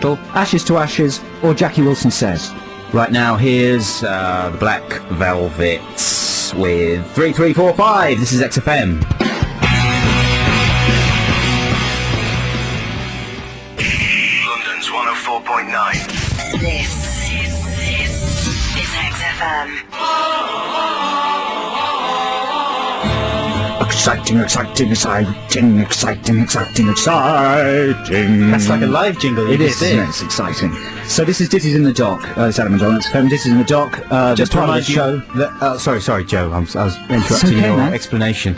battle, Ashes to Ashes or Jackie Wilson Says? Right now, here's the Black Velvets with 3345. This is XFM. London's 104.9. This is XFM. Exciting, exciting, exciting, exciting, exciting, exciting. That's like a live jingle. It is, isn't it? It's exciting. So this is Ditties in the Dock. It's Adam and John. It's Ditties in the Dock. Just to remind you show. that, sorry, Joe. I was interrupting okay, your man. explanation.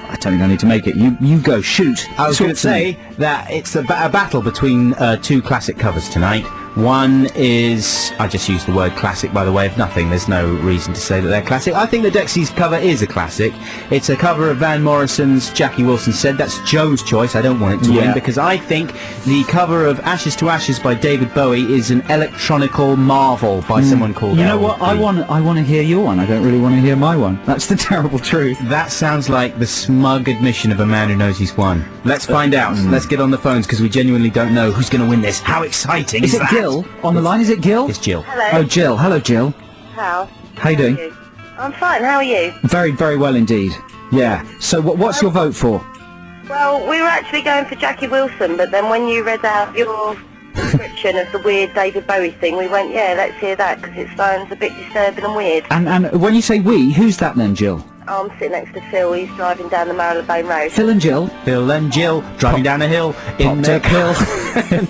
I don't think I need to make it. You go. Shoot. I was going to say that it's a battle between two classic covers tonight. One is, I just used the word classic by the way of nothing, there's no reason to say that they're classic. I think the Dexys cover is a classic. It's a cover of Van Morrison's Jackie Wilson Said. That's Joe's choice, I don't want it to win, because I think the cover of Ashes to Ashes by David Bowie is an electronical marvel by someone called You know what, I want to hear your one. I don't really want to hear my one. That's the terrible truth. That sounds like the smug admission of a man who knows he's won. Let's find out. Let's get on the phones, because we genuinely don't know who's going to win this. How exciting is Is it that? Jill on the line? Is it Jill? It's Jill. Hello. Oh, Jill. Hello, Jill. How? How you doing? I'm fine, how are you? Very, very well indeed. Yeah. So what's your vote for? Well, we were actually going for Jackie Wilson, but then when you read out your description of the weird David Bowie thing, we went, yeah, let's hear that, because it sounds a bit disturbing and weird. And when you say we, who's that then, Jill? I'm sitting next to Phil, he's driving down the Marylebone Road. Phil and Jill? Phil and Jill driving down a hill in Pop Tech Hill.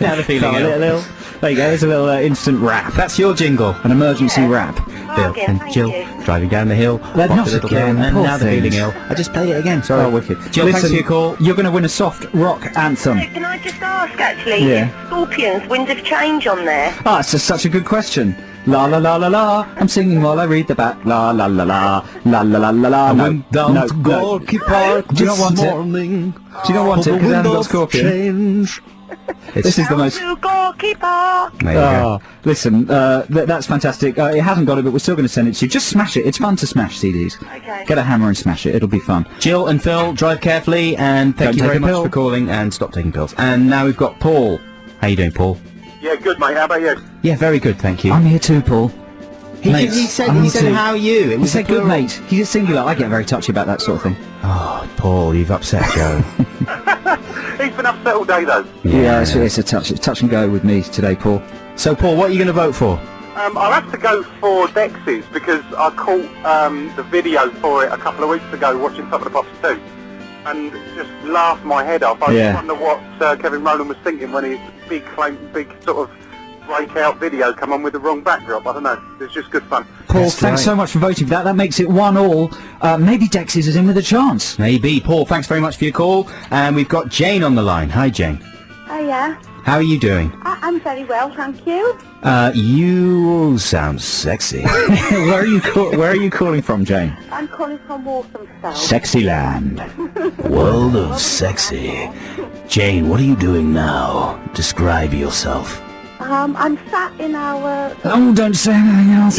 Now the feeling Got a little hill. There you go, there's a little instant rap. That's your jingle. An emergency rap. Phil Again, and thank Jill you. driving down the hill. They're Pop not a little again, hill, and poor now the feeling things. ill. I just played it again. Sorry. Oh, wicked. Jill, thanks Listen, for your call. You're going to win a soft rock anthem. So can I just ask, actually, Yeah. is Scorpions, Wind of Change on there? Ah, it's just such a good question. La la la la la. I'm singing while I read the bat. La la la la. La la la la la. I No, went down no, to no. Gorky Park Do you not want this it? morning. Do you not want it? Because I haven't got Scorpion. Change. This is the most... To Gorky Park. There you go. Oh, listen, that's fantastic. It hasn't got it, but we're still going to send it to you. Just smash it. It's fun to smash CDs. Okay. Get a hammer and smash it. It'll be fun. Jill and Phil, drive carefully, and thank Don't you take very a much pill. for calling, and stop taking pills. And now we've got Paul. How you doing, Paul? Yeah, good, mate. How about you? Yeah, very good, thank you. I'm here too, Paul. He Mates, said, I'm he here said too. how are you? It He was said a good, plural. mate. He's a singular. I get very touchy about that sort of thing. Oh, Paul, you've upset Joe. He's been upset all day, though. Yeah, it's a touch and go with me today, Paul. So, Paul, what are you going to vote for? I'll have to go for Dexys because I caught the video for it a couple of weeks ago watching Top of the Pops 2 and it just laughed my head off. I Yeah. just wonder what Kevin Rowland was thinking when his big sort of breakout video come on with the wrong backdrop. I don't know. It's just good fun. Paul, That's thanks right. so much for voting for that. That makes it 1-1. Maybe Dexys is in with a chance. Maybe. Paul, thanks very much for your call. And we've got Jane on the line. Hi, Jane. Oh, yeah. How are you doing? I'm very well, thank you. You sound sexy. Where are you calling from, Jane? I'm calling from Walthamstow. Sexy land. World of sexy. Jane, what are you doing now? Describe yourself. I'm sat in our... Oh, don't say anything else.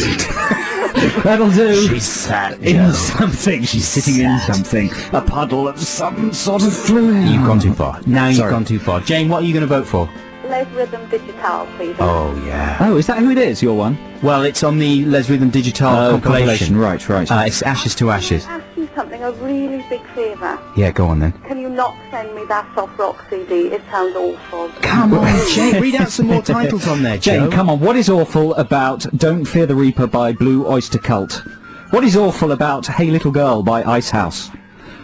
That'll do. She's sat, In something. She's sitting in something. A puddle of some sort of fluid. You've gone too far. Now you've Sorry. gone too far. Jane, what are you going to vote for? Les Rhythm Digital, please. Oh, yeah. Oh, is that who it is, your one? Well, it's on the Les Rhythm Digital compilation. Right. It's Ashes to Ashes. Ask you something, a really big favour. Yeah, go on then. Can you not send me that soft rock CD? It sounds awful. Come on, Jane, read out some more titles on there, Jane, Joe. come on. What is awful about Don't Fear the Reaper by Blue Oyster Cult? What is awful about Hey Little Girl by Ice House?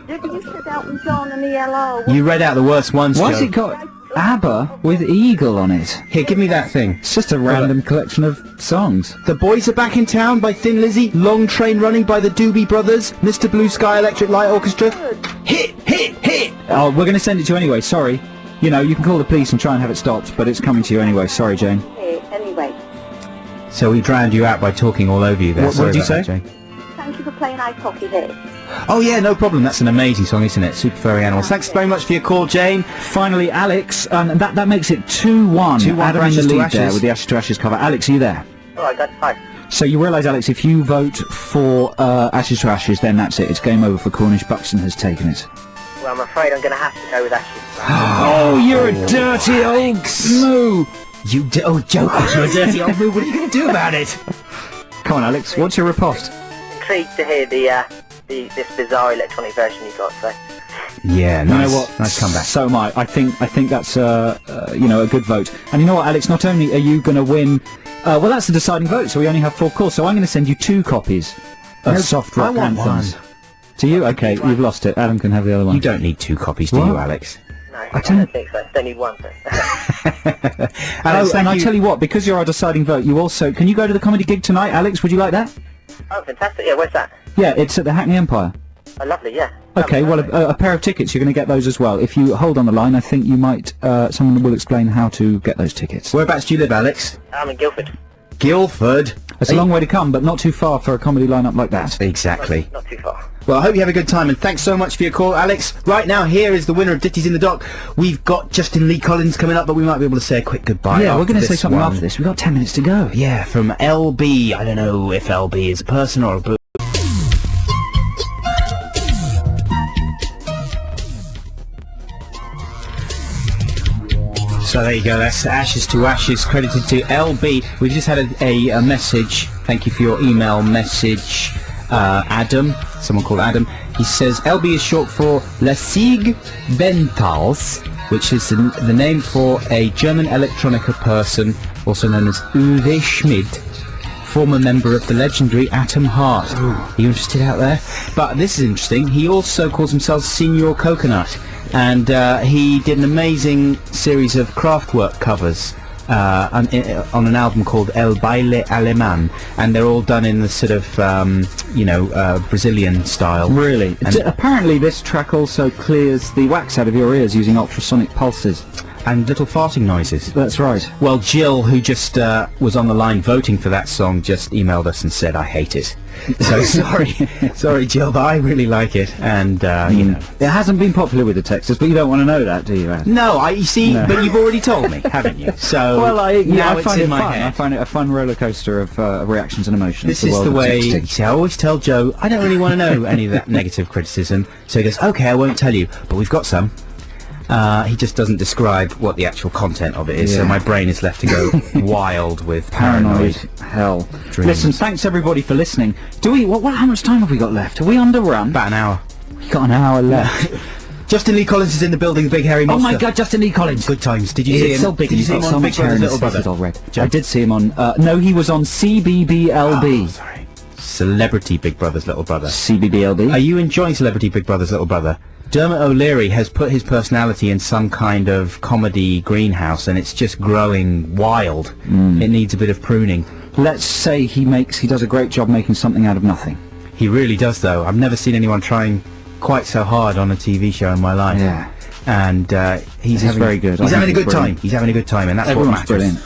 Didn't you sit out with John and the ELO? You read out the worst ones, Why's Joe. it got ABBA with Eagle on it? Here, give me that thing. It's just a random collection of songs. The Boys Are Back in Town by Thin Lizzy. Long Train Running by the Doobie Brothers. Mr. Blue Sky Electric Light Orchestra. Hit, hit, hit. Oh, we're going to send it to you anyway, sorry. You know, you can call the police and try and have it stopped, but it's coming to you anyway. Sorry, Jane. Anyway, So we drowned you out by talking all over you there. What Sorry did you about say? that, Jane. thank you for playing Ice Hockey Hit. Oh yeah, no problem. That's an amazing song, isn't it? Super Furry Animals. Thanks very much for your call, Jane. Finally, Alex, and that makes it 2-1. 2-1 Adam for in the Ashes to lead Ashes. there with the Ashes to Ashes cover. Alex, are you there? All right, that's fine. So you realise, Alex, if you vote for Ashes to Ashes, then that's it. It's game over for Cornish. Buxton has taken it. Well, I'm afraid I'm going to have to go with Ashes. Oh, you're a dirty old moo! Joe, you're a dirty old move. What are you going to do about it? Come on, Alex, what's your riposte? Intrigued to hear this bizarre electronic version you got. So Yeah, You nice. know what? Nice comeback. So am I. I think that's a good vote. And you know what, Alex? Not only are you going to win, well, that's the deciding vote. So we only have 4 calls. So I'm going to send you 2 copies of soft rock I want anthems. one. To you? Okay, you've lost it. Adam can have the other one. You don't need 2 copies, do What? you, Alex? no, I don't think so. Don't need one. Alex, and I tell you what, because you're our deciding vote, you also can you go to the comedy gig tonight, Alex? Would you like that? Oh, fantastic! Yeah, where's that? Yeah, it's at the Hackney Empire. Oh, lovely. Yeah. Okay, well, a pair of tickets. You're going to get those as well. If you hold on the line, I think you might. Someone will explain how to get those tickets. Whereabouts do you live, Alex? I'm in Guildford. Guildford. It's a long way to come, but not too far for a comedy lineup like that. Exactly. Not too far. Well, I hope you have a good time, and thanks so much for your call, Alex. Right now, here is the winner of Ditties in the Dock. We've got Justin Lee Collins coming up, but we might be able to say a quick goodbye. Yeah, we're going to say this something one. after this. We've got 10 minutes to go. Yeah, from LB. I don't know if LB is a person or a book. So there you go, that's Ashes to Ashes, credited to LB. We've just had a message, thank you for your email message, Adam, someone called Adam. He says, LB is short for Lasig Bentals, which is the name for a German electronica person, also known as Uwe Schmid, former member of the legendary Atom Heart. Are you interested out there? But this is interesting, he also calls himself Senor Coconut. And he did an amazing series of Kraftwerk covers on an album called El Baile Alemán, and they're all done in the sort of, Brazilian style. Really? And- Apparently this track also clears the wax out of your ears using ultrasonic pulses. And little farting noises. That's right. Well, Jill, who just was on the line voting for that song, just emailed us and said, I hate it. So sorry, Jill, but I really like it, and, you know. It hasn't been popular with the Texas, but you don't want to know that, do you, Ad? No, you see, No. but you've already told me, haven't you? So Well, now I it's find in it my fun. head. I find it a fun roller coaster of reactions and emotions. This is world the of way, 60. see, I always tell Joe, I don't really want to know any of that negative criticism. So he goes, okay, I won't tell you, but we've got some. He just doesn't describe what the actual content of it is, so Yeah. my brain is left to go wild with Paranoid paranoid. hell. dreams. Listen, thanks everybody for listening. Do we? How much time have we got left? Are we underrun? About an hour. We got an hour left. Justin Lee Collins is in the building, the big hairy Oh monster. my God, Justin Lee Collins! Good times. Did you see him? It's so big. Did you He's see him got on so Big much hair Brother's and his Little face is Brother? all red. Joe. I did see him on. No, he was on CBBLB. Oh, sorry. Celebrity Big Brother's Little Brother. CBBLB. Are you enjoying Celebrity Big Brother's Little Brother? Dermot O'Leary has put his personality in some kind of comedy greenhouse, and it's just growing wild. It needs a bit of pruning. Let's say he does a great job making something out of nothing. He really does, though. I've never seen anyone trying quite so hard on a TV show in my life. Yeah. And he's He's having, very good. He's I having a think good he's time. brilliant. He's having a good time, and that's Everyone's what matters. brilliant.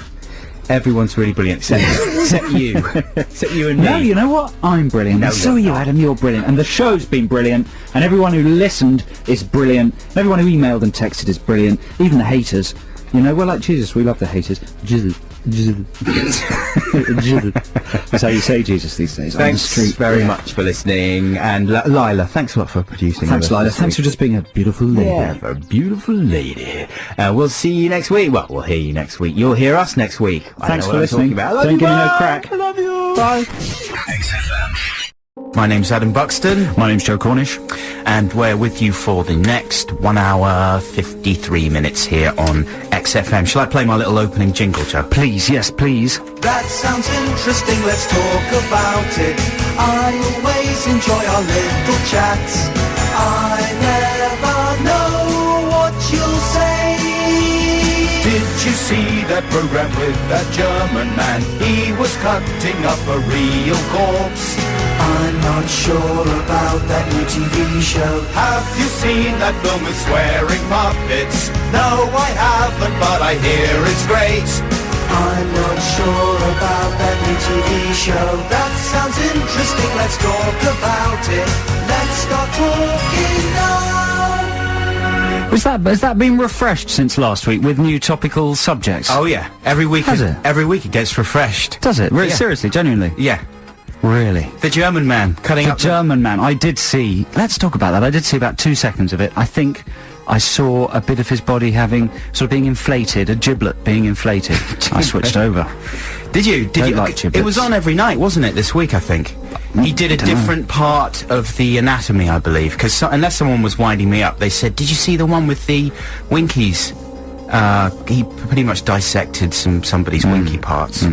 Everyone's really brilliant, except you. Except you and me. No, you know what? I'm brilliant. No, And so you're are you, not. Adam. You're brilliant. And the show's been brilliant. And everyone who listened is brilliant. And everyone who emailed and texted is brilliant. Even the haters. You know, we're like Jesus. We love the haters. Jesus. That's how you say Jesus these days. on the Thanks street. very Yeah. much for listening, and Lila, thanks a lot for producing. Thanks, with us Lila. this Thanks for week. just being a beautiful lady. Yeah, a beautiful lady. We'll see you next week. Well, we'll hear you next week. You'll hear us next week. I Thanks don't know for what I'm listening. talking about. I love Don't you, give me no bye. crack. I love you. Bye. XFM. My name's Adam Buxton. My name's Joe Cornish. And we're with you for the next 1 hour, 53 minutes here on XFM. Shall I play my little opening jingle, Joe? Please, yes, please. That sounds interesting, let's talk about it. I always enjoy our little chats. I never know what you'll say. Did you see that program with that German man? He was cutting up a real corpse. I'm not sure about that new TV show. Have you seen that film with swearing puppets? No, I haven't, but I hear it's great. I'm not sure about that new TV show. That sounds interesting, let's talk about it. Let's start talking now. Has that been refreshed since last week with new topical subjects? Oh, yeah. Every week, Has it? Every week it gets refreshed. Does it? Really? Yeah. Seriously? Genuinely? Yeah. Really? The German man cutting The up German man. I did see... Let's talk about that. I did see about 2 seconds of it. I think I saw a bit of his body being inflated, a giblet being inflated. I switched over. Did you? Don't you? like giblets. It was on every night, wasn't it, this week, I think? He did a different part of the anatomy, I believe, because unless someone was winding me up, they said, did you see the one with the winkies? He pretty much dissected somebody's winky parts.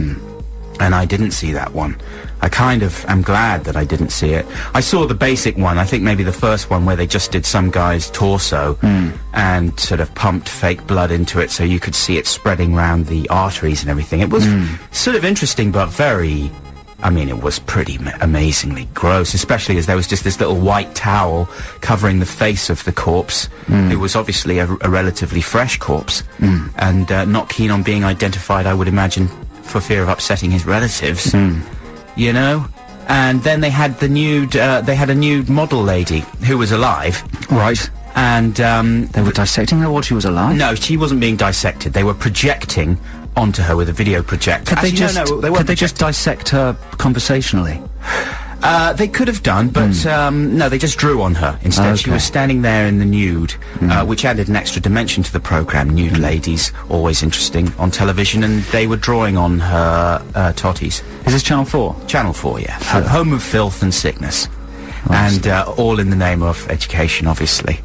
And I didn't see that one. I kind of am glad that I didn't see it. I saw the basic one, I think maybe the first one, where they just did some guy's torso and sort of pumped fake blood into it so you could see it spreading around the arteries and everything. It was sort of interesting, but very... I mean, it was pretty amazingly gross, especially as there was just this little white towel covering the face of the corpse. It was obviously a relatively fresh corpse, and not keen on being identified, I would imagine, for fear of upsetting his relatives. You know? And then they had the nude, they had a nude model lady who was alive. Right. And, they were dissecting her while she was alive? No, she wasn't being dissected. They were projecting onto her with a video projector. Could they just dissect her conversationally? They could have done, but no, they just drew on her instead. She was standing there in the nude, which added an extra dimension to the programme. Nude ladies, always interesting on television, and they were drawing on her totties. Is this Channel 4? Channel 4, yeah. Home of filth and sickness. And all in the name of education, obviously.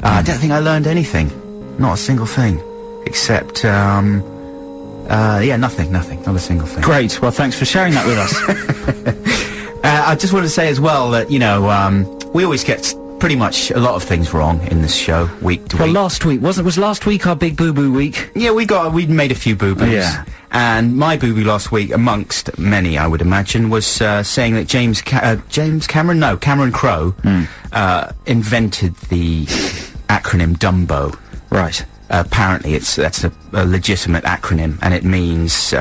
I don't think I learned anything. Not a single thing. Except, yeah, nothing, not a single thing. Great, well thanks for sharing that with us. I just wanted to say as well that, you know, we always get pretty much a lot of things wrong in this show, week to week. Well, last week, was last week our big boo-boo week? Yeah, we made a few boo-boos. Yeah. And my boo-boo last week, amongst many, I would imagine, was saying that Cameron Crowe invented the acronym Dumbo. Right. Apparently that's a legitimate acronym, and it means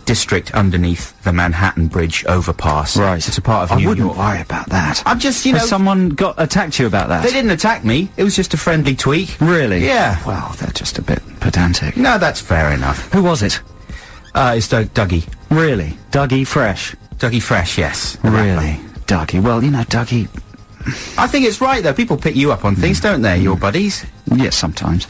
district underneath the Manhattan Bridge overpass. Right. It's a part of New York. I wouldn't worry about that. I'm just, you know... Has someone attacked you about that? They didn't attack me. It was just a friendly tweak. Really? Yeah. Well, they're just a bit pedantic. No, that's fair enough. Who was it? It's Dougie. Really? Dougie Fresh? Dougie Fresh, yes. Really? Dougie. Well, you know, Dougie... I think it's right, though. People pick you up on things, don't they, your buddies? Yes, sometimes.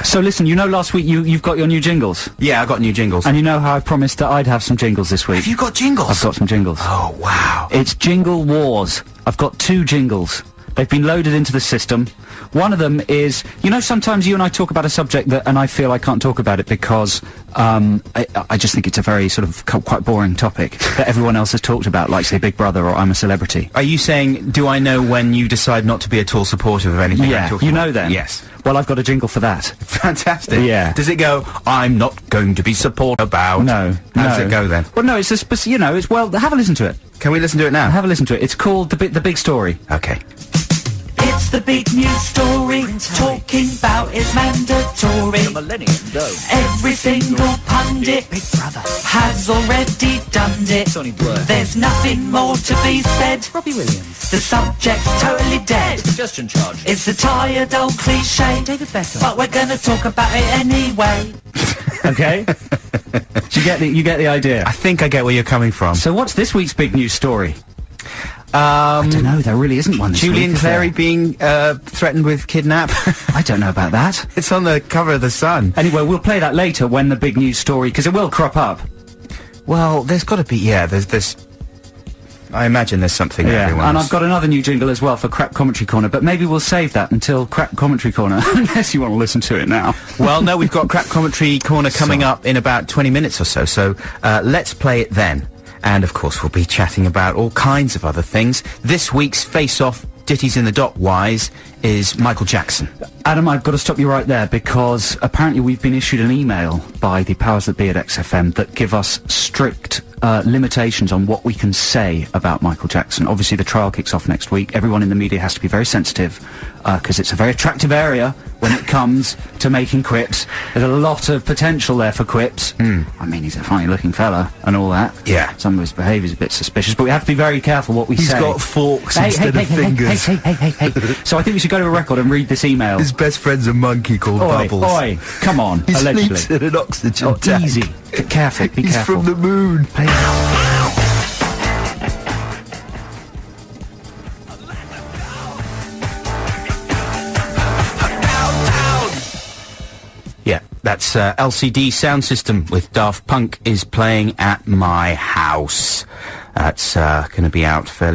So listen, you know last week you've got your new jingles? Yeah, I got new jingles. And you know how I promised that I'd have some jingles this week? Have you got jingles? I've got some jingles. Oh, wow. It's Jingle Wars. I've got 2 jingles. They've been loaded into the system. One of them is, you know, sometimes you and I talk about a subject and I feel I can't talk about it because I just think it's a very sort of quite boring topic that everyone else has talked about, like, say, Big Brother or I'm a Celebrity. Are you saying, do I know when you decide not to be at all supportive of anything I'm talking you about? know then? Yes. Well, I've got a jingle for that. Fantastic. Yeah. Does it go, I'm not going to be supportive about... No. How does it go then? Well, no, it's a you know, it's, well, have a listen to it. Can we listen to it now? Have a listen to it. It's called The Big Story. Okay. It's the big news story, talking about is mandatory. Every single pundit has already done it. There's nothing more to be said. Robbie Williams. The subject's totally dead. Suggestion charge. It's a tired old cliche, David Beckham. but we're gonna talk about it anyway. Okay? You get the idea. I think I get where you're coming from. So what's this week's big news story? I don't know, there really isn't one this Julian week, is Clary there? being threatened with kidnap. I don't know about that. It's on the cover of The Sun. Anyway, we'll play that later when the big news story, because it will crop up. Well, there's got to be, yeah, there's... I imagine there's something that everyone and is- I've got another new jingle as well for Crap Commentary Corner, but maybe we'll save that until Crap Commentary Corner, unless you want to listen to it now. Well, no, we've got Crap Commentary Corner coming up in about 20 minutes or so let's play it then. And, of course, we'll be chatting about all kinds of other things. This week's face-off, Ditties in the Dot-wise, is Michael Jackson. Adam, I've got to stop you right there, because apparently we've been issued an email by the powers that be at XFM that give us strict limitations on what we can say about Michael Jackson. Obviously, the trial kicks off next week. Everyone in the media has to be very sensitive, because it's a very attractive area when it comes to making quips. There's a lot of potential there for quips. I mean, he's a funny-looking fella and all that. Yeah. Some of his behaviour's a bit suspicious, but we have to be very careful what we say. He's got forks instead of fingers. Hey. So I think we should go to a record and read this email. His best friend's a monkey called Bubbles. Oi, come on, He allegedly. sleeps in an oxygen tank. Easy. Be careful, be He's careful. from the moon. LCD Sound System with Daft Punk is playing at my house. That's going to be out fairly